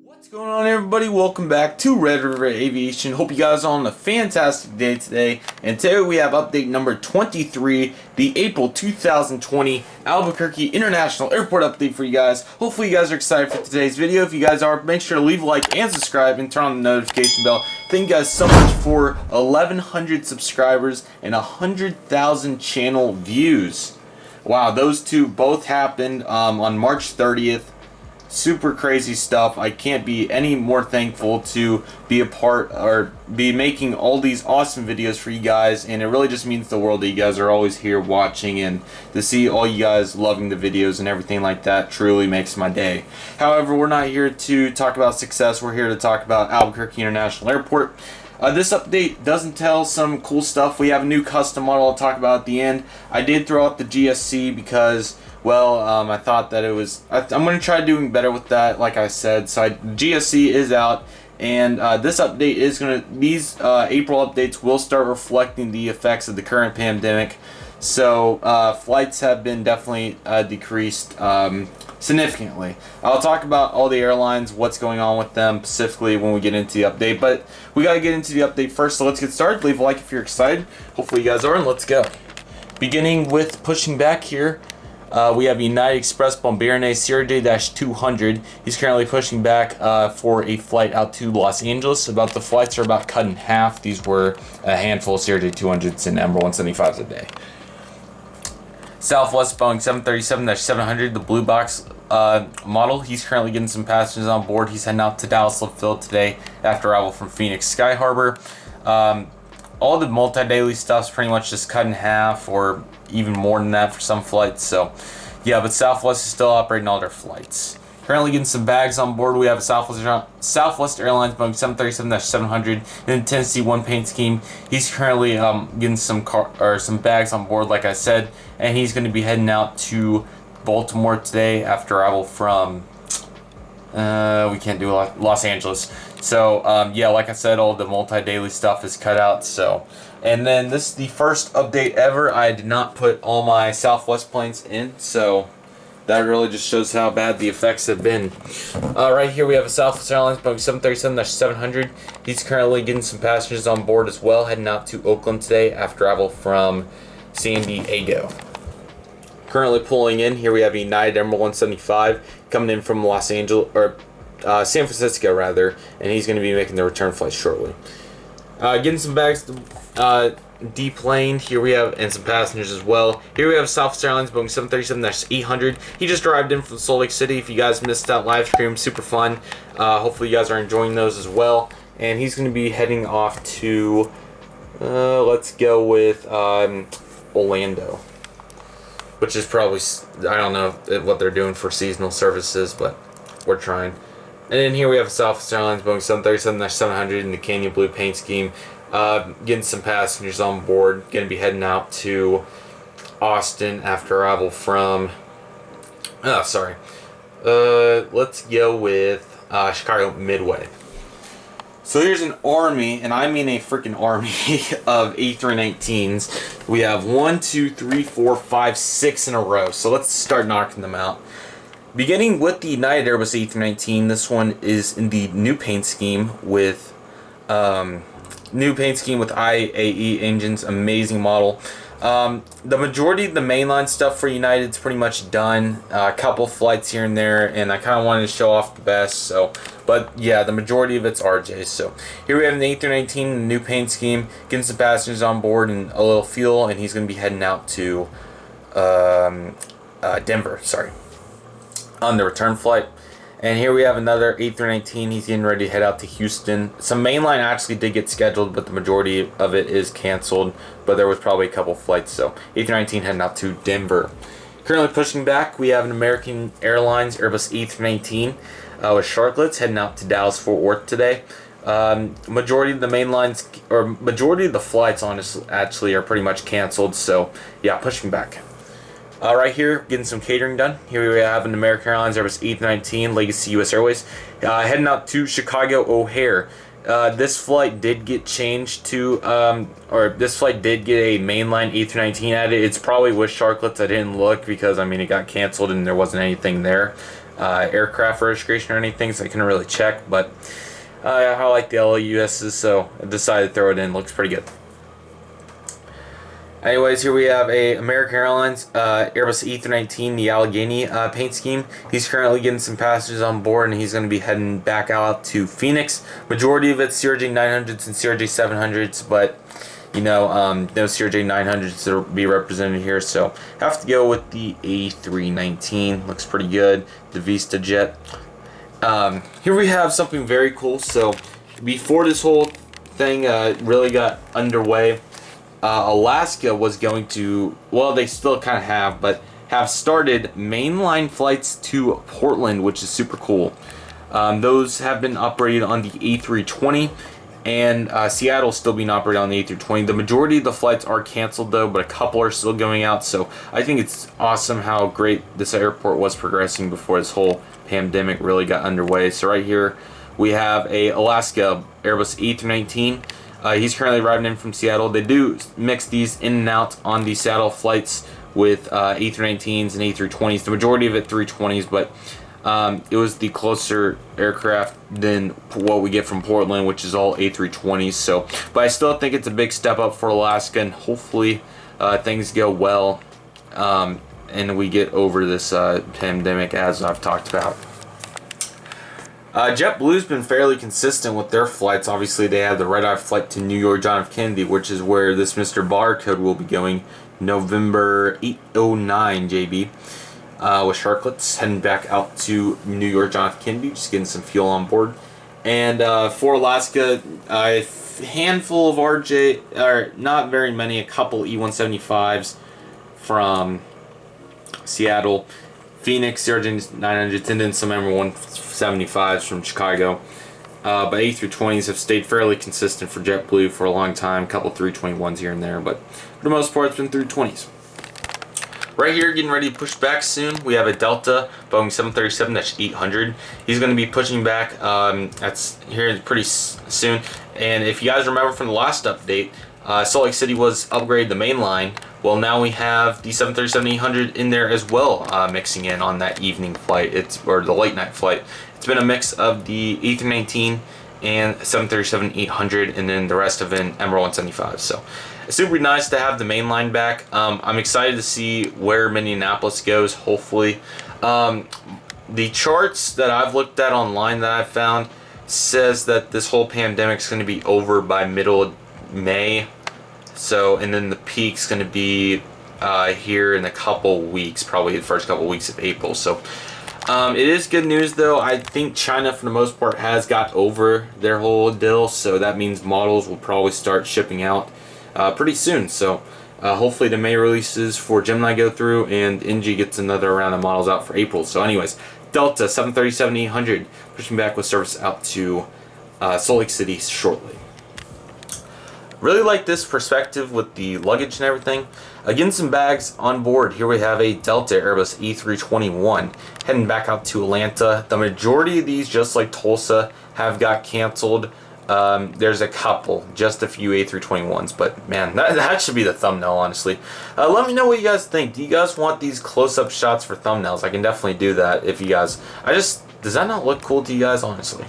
What's going on, everybody? Welcome back to Redriveraviation. Hope you guys are on a fantastic day today. And today we have update number 23, the April 2020 Albuquerque International Airport update for you guys. Hopefully you guys are excited for today's video. If you guys are, make sure to leave a like and subscribe and turn on the notification bell. Thank you guys so much for 1,100 subscribers and 100,000 channel views. Wow, those two both happened on March 30th. Super crazy stuff. I can't be any more thankful to be a part or be making all these awesome videos for you guys, and it really just means the world that you guys are always here watching, and to see all you guys loving the videos and everything like that truly makes my day. However, we're not here to talk about success. We're here to talk about Albuquerque International Airport. This update does entail some cool stuff. We have a new custom model I'll talk about at the end. I did throw out the GSC because, well, I thought that it was... I'm going to try doing better with that, like I said. So GSC is out, and this update is going to... These April updates will start reflecting the effects of the current pandemic. So flights have been definitely decreased significantly. I'll talk about all the airlines, what's going on with them specifically when we get into the update. But we got to get into the update first, so let's get started. Leave a like if you're excited. Hopefully you guys are, and let's go. Beginning with pushing back here. We have United Express Bombardier CRJ-200. He's currently pushing back for a flight out to Los Angeles. About the flights are about cut in half. These were a handful of CRJ-200s and MR-175s a day. Southwest Boeing 737-700, the blue box model. He's currently getting some passengers on board. He's heading out to Dallas Love today after arrival from Phoenix Sky Harbor. All the multi-daily stuff's pretty much just cut in half, or even more than that for some flights. So yeah, but Southwest is still operating all their flights. Currently getting some bags on board. We have a Southwest Airlines Boeing 737-700 in the Tennessee One Paint Scheme. He's currently getting some bags on board, like I said, and he's going to be heading out to Baltimore today after arrival from we can't do Los Angeles. So yeah, like I said, all the multi-daily stuff is cut out. So, and then this is the first update ever. I did not put all my Southwest planes in, so that really just shows how bad the effects have been. Right here we have a Southwest Airlines Boeing 737-700. He's currently getting some passengers on board as well, heading out to Oakland today after travel from San Diego. Currently pulling in, here we have a United MR-175 coming in from Los Angeles, or San Francisco rather, and he's going to be making the return flight shortly. Getting some bags deplaned. Here we have, and some passengers as well. Here we have Southwest Airlines Boeing 737-800. He just arrived in from Salt Lake City. If you guys missed that live stream, super fun. Hopefully you guys are enjoying those as well. And he's going to be heading off to, let's go with Orlando, which is probably, I don't know what they're doing for seasonal services, but we're trying. And then here we have Southwest Airlines Boeing 737-700 in the Canyon Blue paint scheme. Getting some passengers on board. Going to be heading out to Austin after arrival from... let's go with Chicago Midway. So here's an army, and I mean a freaking army, of A319s. We have 1, 2, 3, 4, 5, 6 in a row. So let's start knocking them out. Beginning with the United Airbus A319, this one is in the new paint scheme with IAE engines. Amazing model. The majority of the mainline stuff for United's pretty much done. A couple flights here and there, and I kind of wanted to show off the best. So, but yeah, the majority of it's RJs. So here we have an A319 in the new paint scheme, getting some passengers on board and a little fuel, and he's going to be heading out to Denver. Sorry. On the return flight. And here we have another A319. He's getting ready to head out to Houston. Some mainline actually did get scheduled, but the majority of it is canceled. But there was probably a couple flights, so A319 heading out to Denver. Currently pushing back, we have an American Airlines Airbus A319 with Sharklets heading out to Dallas Fort Worth today. Majority of the mainlines, or majority of the flights, honestly, actually are pretty much canceled. So yeah, pushing back. Right here, getting some catering done. Here we have an American Airlines Airbus A319 Legacy US Airways heading out to Chicago O'Hare. This flight did get changed to, this flight did get a mainline A319 added. It's probably with Sharklets. I didn't look because, I mean, it got canceled and there wasn't anything there. aircraft registration or anything, so I couldn't really check, but I like the LUSs, so I decided to throw it in. Looks pretty good. Anyways, here we have a American Airlines Airbus A319, the Allegheny paint scheme. He's currently getting some passengers on board, and he's going to be heading back out to Phoenix. Majority of it's CRJ 900s and CRJ 700s, but you know, no CRJ 900s to be represented here, so have to go with the A319. Looks pretty good. The Vista Jet. Here we have something very cool. So before this whole thing really got underway, Alaska was going to, well, they still kind of have started mainline flights to Portland, which is super cool. Those have been operated on the A320, and Seattle's still being operated on the A320. The majority of the flights are canceled though, but a couple are still going out, so I think it's awesome how great this airport was progressing before this whole pandemic really got underway. So right here we have a Alaska Airbus A319. He's currently arriving in from Seattle. They do mix these in and out on the Seattle flights with A319s and A320s. The majority of it 320s, but it was the closer aircraft than what we get from Portland, which is all A320s. So, but I still think it's a big step up for Alaska, and hopefully things go well and we get over this pandemic, as I've talked about. JetBlue's been fairly consistent with their flights. Obviously, they have the red-eye flight to New York John F. Kennedy, which is where this Mr. Barcode will be going November 809 JB. With Sharklets heading back out to New York John F. Kennedy, just getting some fuel on board. And for Alaska, a handful of RJ, or not very many, a couple E175s from Seattle, Phoenix, CRJ 900s, and then some M175s from Chicago. But A320s have stayed fairly consistent for JetBlue for a long time. A couple 321s here and there, but for the most part, it's been 320s. Right here, getting ready to push back soon, we have a Delta Boeing 737-800. He's going to be pushing back. That's here pretty soon. And if you guys remember from the last update, Salt Lake City was upgraded to mainline. Well, now we have the 737-800 in there as well, mixing in on that evening flight, or the late night flight. It's been a mix of the A319 and 737-800, and then the rest of an Emerald 175. So it's super nice to have the mainline back. I'm excited to see where Minneapolis goes, hopefully. The charts that I've looked at online that I've found says that this whole pandemic is going to be over by middle of May. So, and then the peak's going to be here in a couple weeks, probably the first couple weeks of April. So it is good news though. I think China for the most part has got over their whole deal, so that means models will probably start shipping out pretty soon. So hopefully the May releases for Gemini go through, and NG gets another round of models out for April. So anyways, Delta 737-800 pushing back with service out to Salt Lake City shortly. Really like this perspective with the luggage and everything. Again, some bags on board. Here we have a Delta Airbus A321 heading back out to Atlanta. The majority of these, just like Tulsa, have got canceled. There's a couple, just a few A321s, but man, that should be the thumbnail, honestly. Let me know what you guys think. Do you guys want these close-up shots for thumbnails? I can definitely do that if you guys... does that not look cool to you guys, honestly?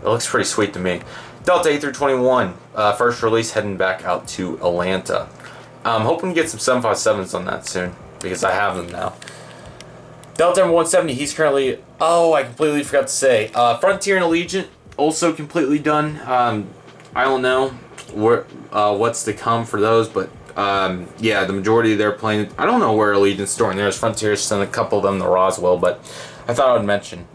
It looks pretty sweet to me. Delta A321, first release heading back out to Atlanta. I'm hoping to get some 757s on that soon, because I have them now. Delta M170, he's currently... Oh, I completely forgot to say. Frontier and Allegiant, also completely done. I don't know what's to come for those, but yeah, the majority of their planes... I don't know where Allegiant's storing theirs. Frontier sent a couple of them to Roswell, but I thought I would mention.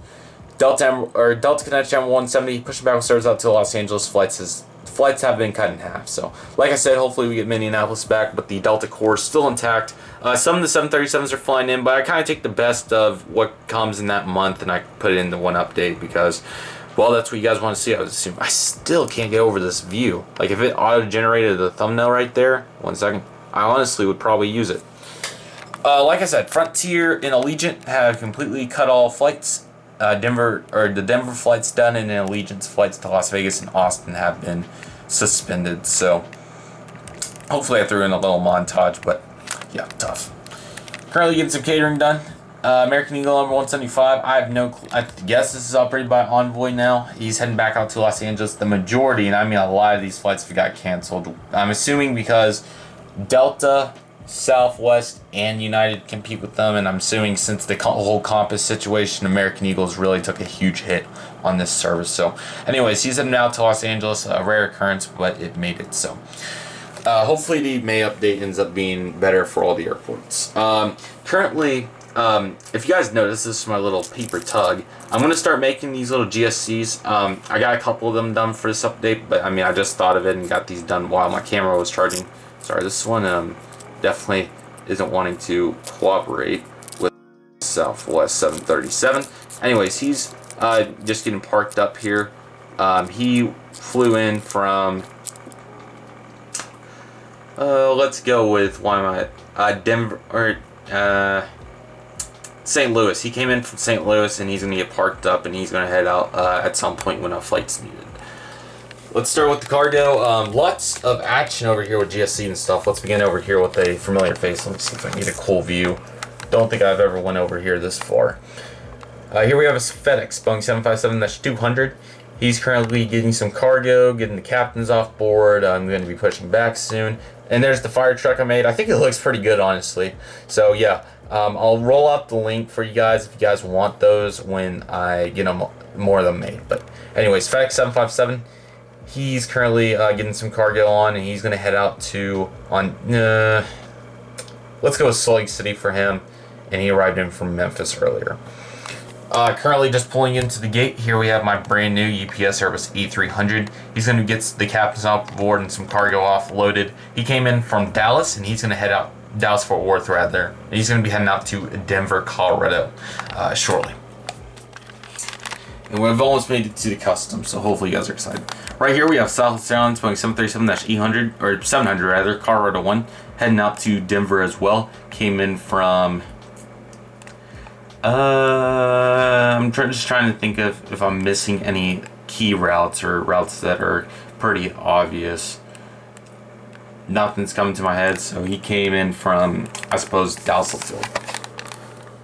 Delta Connect M170 pushing back with service out to Los Angeles. Flights have been cut in half. So, like I said, hopefully we get Minneapolis back, but the Delta core is still intact. Some of the 737s are flying in, but I kind of take the best of what comes in that month and I put it into one update because, well, that's what you guys want to see. I would assume. I still can't get over this view. Like, if it auto-generated the thumbnail right there, 1 second, I honestly would probably use it. Like I said, Frontier and Allegiant have completely cut all flights. The Denver flights done, and then Allegiant's flights to Las Vegas and Austin have been suspended. So hopefully I threw in a little montage, but yeah, tough. Currently getting some catering done. American Eagle number 175. I have no clue. I guess this is operated by Envoy now. He's heading back out to Los Angeles. The majority, and I mean a lot of these flights have got canceled. I'm assuming because Delta, Southwest, and United compete with them, and I'm assuming since the whole Compass situation, American Eagles really took a huge hit on this service. So anyways, he's heading out to Los Angeles. A rare occurrence, but it made it. So hopefully the May update ends up being better for all the airports. Currently, if you guys notice, this is my little paper tug. I'm going to start making these little GSCs. I got a couple of them done for this update, but I mean, I just thought of it and got these done while my camera was charging. Sorry, this one definitely isn't wanting to cooperate with Southwest 737. Anyways, he's just getting parked up here. He flew in from, let's go with, Denver, or, St. Louis. He came in from St. Louis, and he's going to get parked up, and he's going to head out at some point when a flight's needed. Let's start with the cargo. Lots of action over here with GSC and stuff. Let's begin over here with a familiar face. Let me see if I can get a cool view. Don't think I've ever went over here this far. Here we have a FedEx Boeing 757-200. He's currently getting some cargo, getting the captains off board. I'm going to be pushing back soon. And there's the fire truck I made. I think it looks pretty good, honestly. So yeah, I'll roll out the link for you guys if you guys want those when I get them, more of them made. But anyways, FedEx 757. He's currently getting some cargo on, and he's going to head out to, let's go with Salt Lake City for him, and he arrived in from Memphis earlier. Currently just pulling into the gate. Here we have my brand new UPS Airbus E300. He's going to get the captains off board and some cargo offloaded. He came in from Dallas, and he's going to head out, Dallas-Fort Worth rather. He's going to be heading out to Denver, Colorado shortly. And we've almost made it to the customs, so hopefully you guys are excited. Right here we have Southwest Airlines Boeing 737-800, or 700 rather, Colorado 1, heading out to Denver as well. Came in from, I'm just trying to think of if I'm missing any key routes or routes that are pretty obvious. Nothing's coming to my head, so he came in from, I suppose, Dallas-Fort Worth.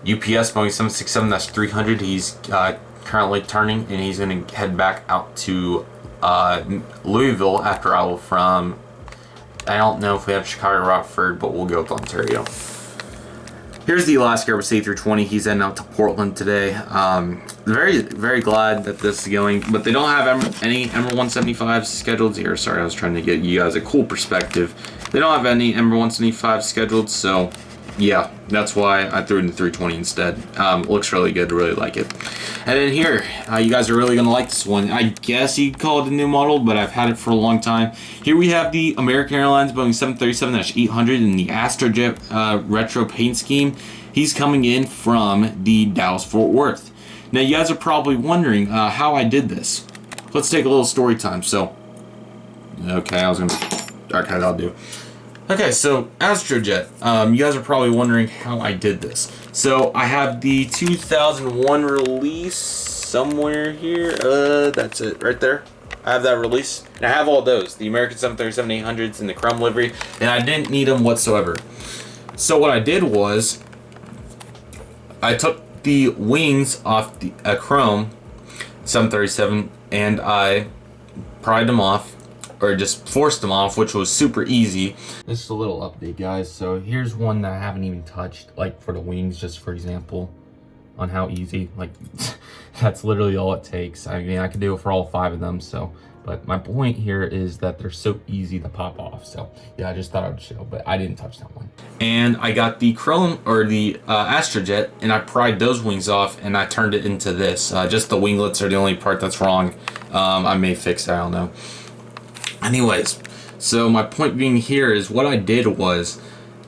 UPS Boeing 767-300, he's currently turning, and he's going to head back out to Louisville after travel from, I don't know if we have Chicago, Rockford, but we'll go with Ontario. Here's the Alaska Airbus A320. He's heading out to Portland today. Very, very glad that this is going, but they don't have any Embraer 175s scheduled here. Sorry, I was trying to get you guys a cool perspective. They don't have any Embraer 175 scheduled, so yeah, that's why I threw it in the 320 instead. Looks really good, really like it. And then here, you guys are really gonna like this one. I guess you could call it a new model, but I've had it for a long time. Here we have the American Airlines Boeing 737-800 in the ASTROJET retro paint scheme. He's coming in from the Dallas-Fort Worth. Now you guys are probably wondering how I did this. Let's take a little story time. So, okay, I'll do. Okay, so ASTROJET, you guys are probably wondering how I did this. So I have the 2001 release somewhere here. That's it right there. I have that release. And I have all those, the American 737-800s in the chrome livery, and I didn't need them whatsoever. So what I did was I took the wings off the chrome 737 and I pried them off, or just forced them off, which was super easy. This is a little update, guys. So here's one that I haven't even touched, like for the wings, just for example, on how easy, like that's literally all it takes. I mean, I could do it for all 5 of them, so, but my point here is that they're so easy to pop off. So yeah, I just thought I would show, but I didn't touch that one. And I got the chrome, or the ASTROJET, and I pried those wings off, and I turned it into this. Just the winglets are the only part that's wrong. I may fix it, I don't know. Anyways, so my point being here is what I did was,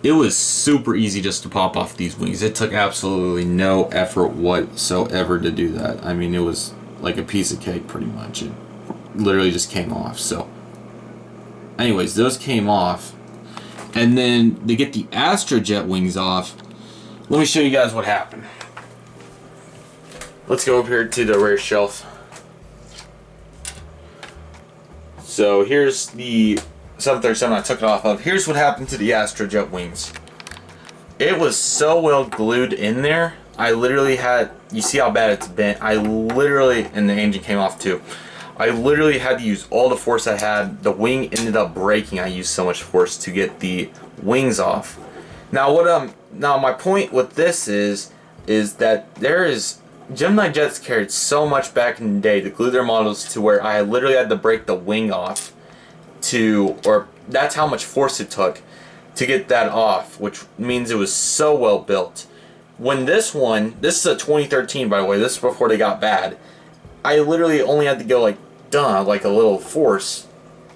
it was super easy just to pop off these wings. It took absolutely no effort whatsoever to do that. I mean, it was like a piece of cake pretty much. It literally just came off. So anyways, those came off. And then to get the ASTROJET wings off, let me show you guys what happened. Let's go up here to the rear shelf. So here's the 737 I took it off of. Here's what happened to the ASTROJET wings. It was so well glued in there I literally had, you see how bad it's bent. I literally, and the engine came off too. I literally had to use all the force I had. The wing ended up breaking. I used so much force to get the wings off. Now now my point with this is that Gemini jets carried so much back in the day to glue their models to where I literally had to break the wing off or that's how much force it took to get that off, which means it was so well built. When this is a 2013 by the way, this is before they got bad, I literally only had to go like a little force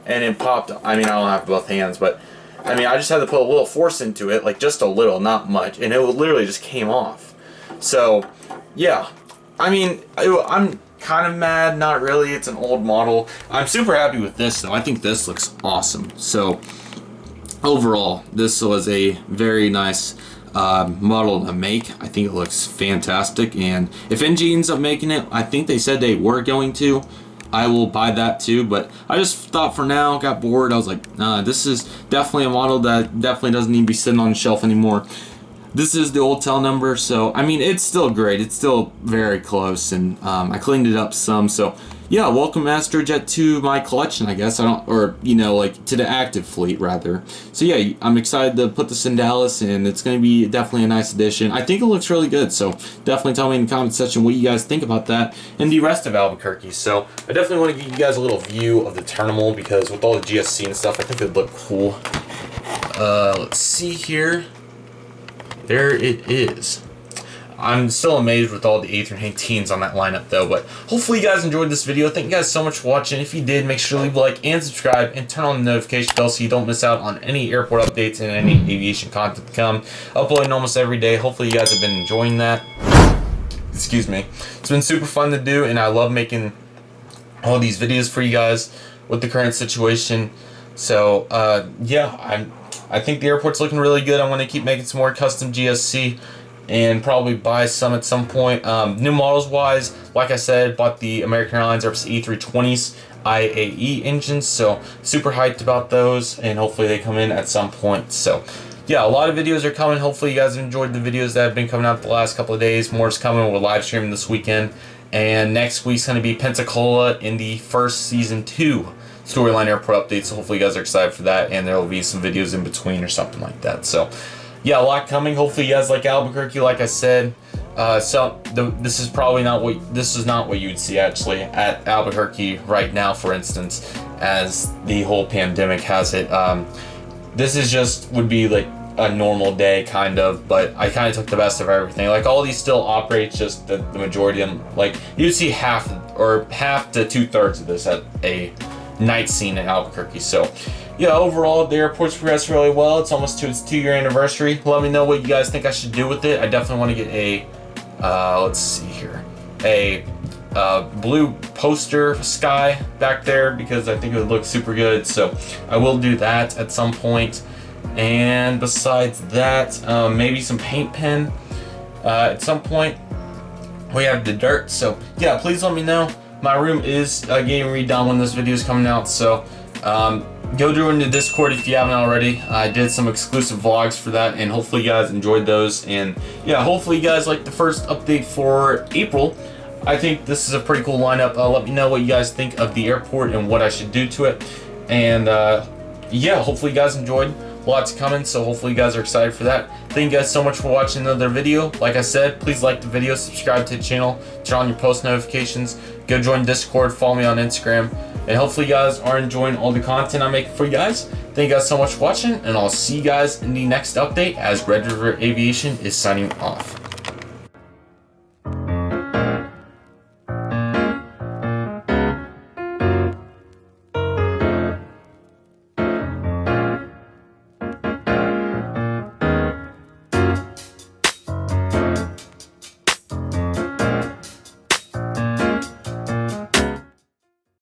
and it popped. I mean, I don't have both hands, but I mean, I just had to put a little force into it, like just a little, not much, and it literally just came off. So yeah, I mean, I'm kind of mad, not really, it's an old model. I'm super happy with this though. I think this looks awesome. So overall, this was a very nice model to make. I think it looks fantastic, and if NG ends up making it, I think they said they were going to, I will buy that too. But I just thought for now, got bored, I was like, nah, this is definitely a model that definitely doesn't need to be sitting on the shelf anymore. This is the old tail number, so I mean, it's still great, it's still very close, and I cleaned it up some. So yeah, welcome ASTROJET to my collection, I guess. Or you know, like to the active fleet rather. So yeah, I'm excited to put this in Dallas, and it's going to be definitely a nice addition. I think it looks really good, so definitely tell me in the comment section what you guys think about that and the rest of Albuquerque. So I definitely want to give you guys a little view of the terminal, because with all the GSC and stuff, I think it'd look cool. Let's see here. There it is. I'm still amazed with all the A319s on that lineup though, but hopefully you guys enjoyed this video. Thank you guys so much for watching. If you did, make sure to leave a like and subscribe and turn on the notification bell so you don't miss out on any airport updates and any aviation content to come. Uploading almost every day. Hopefully you guys have been enjoying that. Excuse me. It's been super fun to do, and I love making all these videos for you guys with the current situation. So yeah, I think the airport's looking really good. I'm going to keep making some more custom GSC and probably buy some at some point. New models wise, like I said, bought the American Airlines Airbus A320s IAE engines, so super hyped about those, and hopefully they come in at some point. So yeah, a lot of videos are coming. Hopefully you guys have enjoyed the videos that have been coming out the last couple of days. More is coming. We're live streaming this weekend, and next week's going to be Pensacola in the first season 2 storyline airport update. So hopefully you guys are excited for that, and there will be some videos in between or something like that. So yeah, a lot coming. Hopefully you guys like Albuquerque, like I said. This is not what you'd see actually at Albuquerque right now, for instance, as the whole pandemic has it. This is just would be like a normal day kind of, but I kind of took the best of everything. Like all these still operate, just the majority of them, like you'd see half to 2/3 of this at a night scene in Albuquerque. So yeah, overall the airport's progressed really well. It's almost to its 2-year anniversary. Let me know what you guys think I should do with it. I definitely want to get a let's see here, a blue poster sky back there, because I think it would look super good. So I will do that at some point. And besides that, maybe some paint pen at some point. We have the dirt. So yeah, please let me know. My room is getting redone when this video is coming out, so go join the Discord if you haven't already. I did some exclusive vlogs for that, and hopefully you guys enjoyed those. And yeah, hopefully you guys like the first update for April. I think this is a pretty cool lineup. Let me know what you guys think of the airport and what I should do to it. And yeah, hopefully you guys enjoyed. Lots coming, so hopefully you guys are excited for that. Thank you guys so much for watching another video. Like I said, please like the video, subscribe to the channel, turn on your post notifications, go join Discord, follow me on Instagram, and hopefully you guys are enjoying all the content I'm making for you guys. Thank you guys so much for watching, and I'll see you guys in the next update as Redriveraviation is signing off.